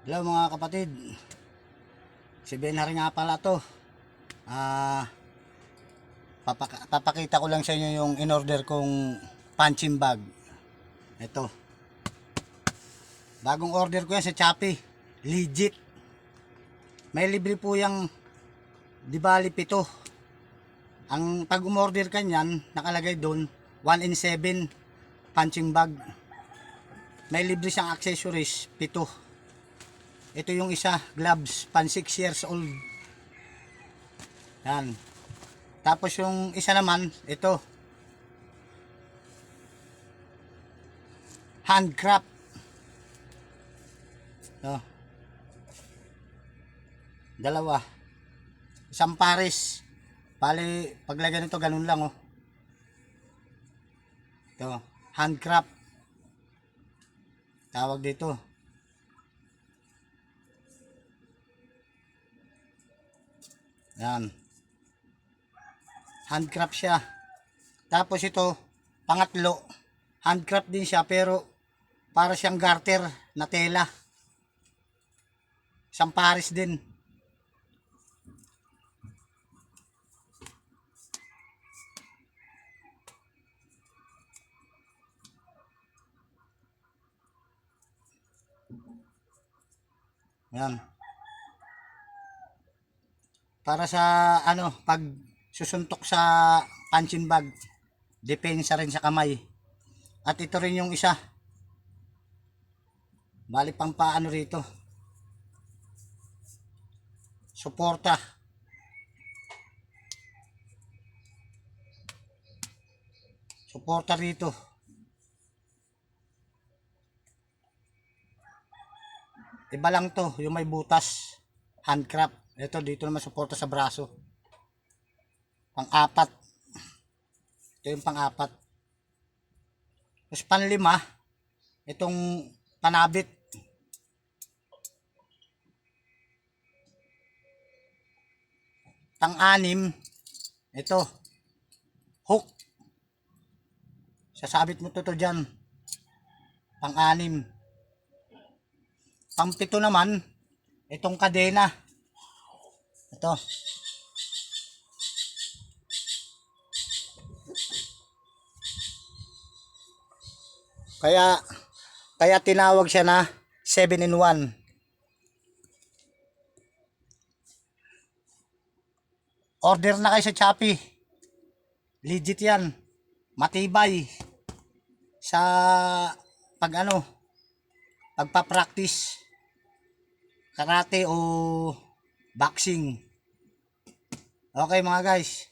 Hello mga kapatid, si Benhar nga pala to. Papakita ko lang sa inyo yung in-order kong punching bag. Ito, bagong order ko yan sa Shopee, legit. May libre po yung di bali 7. Ang pag umorder ka nyan, nakalagay doon 1 in 7 punching bag. May libre siyang accessories 7. Ito yung isa, gloves, pan 6 years old. Yan. Tapos yung isa naman, ito. Handcraft. Ito. Dalawa. Isang pares. Bali, paglagay nito, ganun lang, oh. Ito. Handcraft. Tawag dito. Yan. Handcraft siya. Tapos ito, pangatlo, handcraft din siya pero para siyang garter na tela. Isang pares din. Yan. Para sa ano, pag susuntok sa punching bag, depensa rin sa kamay. At ito rin yung isa. Bali pang paano rito. Suporta. Suporta rito. Iba lang to, yung may butas. Handcraft. Ito dito naman suporta sa braso. Pang-apat. Ito yung pang-apat. Tapos pang-5, itong panabit. Pang-6, ito. Hook. Sasabit mo to dyan. Pang-6. Pang-7 naman, itong kadena. Ito. Kaya tinawag siya na 7 in 1. Order na kayo sa Shopee. Legit yan. Matibay. Sa pagpa-practice karate o boxing. Okay mga guys.